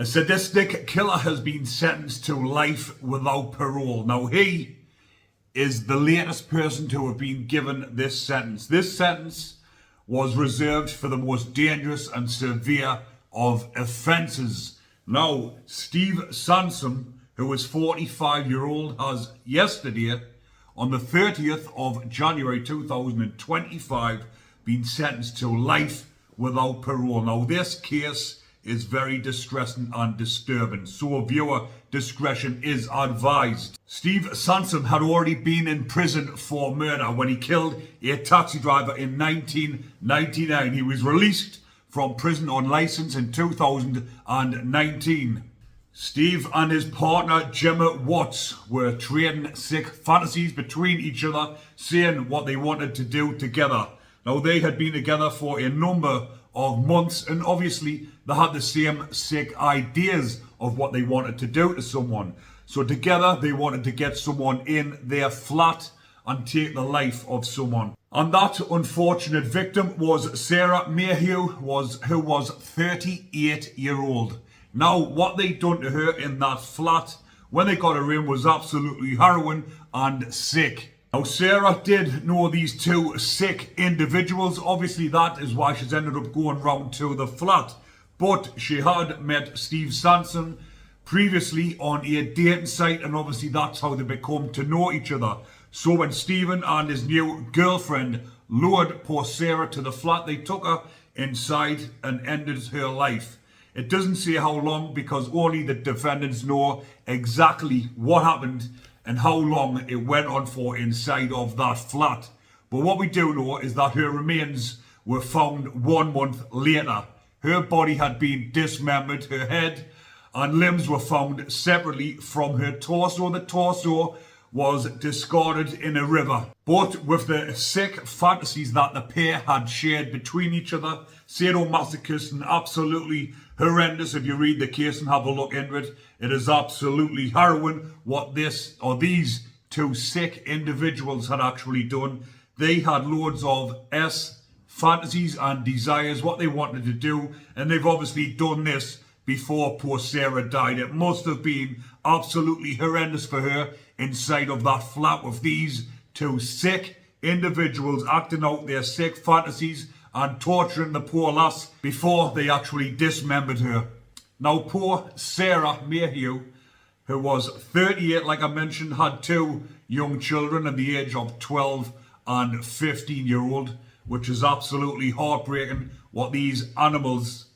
A sadistic killer has been sentenced to life without parole. Now, he is the latest person to have been given this sentence. This sentence was reserved for the most dangerous and severe of offences. Now, Steve Sansom, who is 45-year-old, has yesterday, on the 30th of January 2025, been sentenced to life without parole. Now, this case is very distressing and disturbing, so viewer discretion is advised. Steve Sansom had already been in prison for murder when he killed a taxi driver in 1999. He was released from prison on license in 2019. Steve and his partner Gemma Watts were trading sick fantasies between each other, saying what they wanted to do together. Now, they had been together for a number of months, and obviously they had the same sick ideas of what they wanted to do to someone. So together they wanted to get someone in their flat and take the life of someone. And that unfortunate victim was Sarah Mayhew, who was 38-year-old. Now, what they'd done to her in that flat when they got her in was absolutely harrowing and sick. Now, Sarah did know these two sick individuals. Obviously, that is why she's ended up going round to the flat. But she had met Steve Sansom previously on a dating site, and obviously that's how they become to know each other. So when Stephen and his new girlfriend lured poor Sarah to the flat, they took her inside and ended her life. It doesn't say how long, because only the defendants know exactly what happened and how long it went on for inside of that flat. But what we do know is that her remains were found 1 month later. Her body had been dismembered, her head and limbs were found separately from her torso. The torso was discarded in a river. But with the sick fantasies that the pair had shared between each other, sadomasochistic and absolutely horrendous. If you read the case and have a look into it, it is absolutely harrowing what these two sick individuals had actually done. They had loads of fantasies and desires, what they wanted to do, and they've obviously done this before poor Sarah died. It must have been absolutely horrendous for her inside of that flat with these two sick individuals acting out their sick fantasies and torturing the poor lass before they actually dismembered her. Now, poor Sarah Mayhew, who was 38, like I mentioned, had two young children at the age of 12 and 15-year-old, which is absolutely heartbreaking what these animals,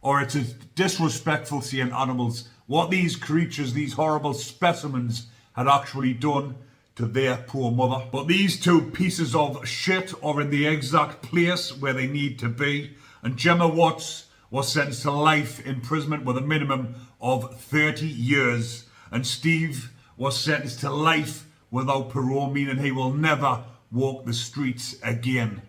or it's disrespectful saying animals, what these creatures, these horrible specimens had actually done to their poor mother. But these two pieces of shit are in the exact place where they need to be. And Gemma Watts was sentenced to life imprisonment with a minimum of 30 years. And Steve was sentenced to life without parole, meaning he will never walk the streets again.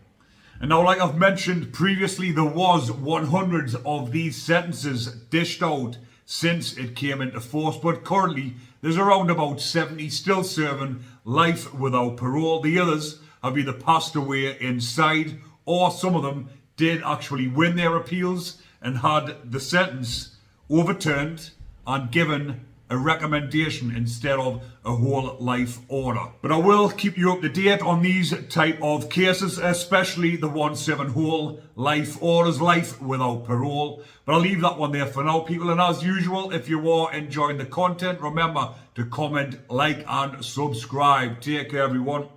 And now, like I've mentioned previously, there was 100 of these sentences dished out since it came into force, but currently there's around about 70 still serving life without parole. The others have either passed away inside, or some of them did actually win their appeals and had the sentence overturned and given a recommendation instead of a whole life order. But I will keep you up to date on these type of cases, especially the ones serving whole life orders, life without parole. But I'll leave that one there for now, people. And as usual, if you are enjoying the content, remember to comment, like and subscribe. Take care, everyone.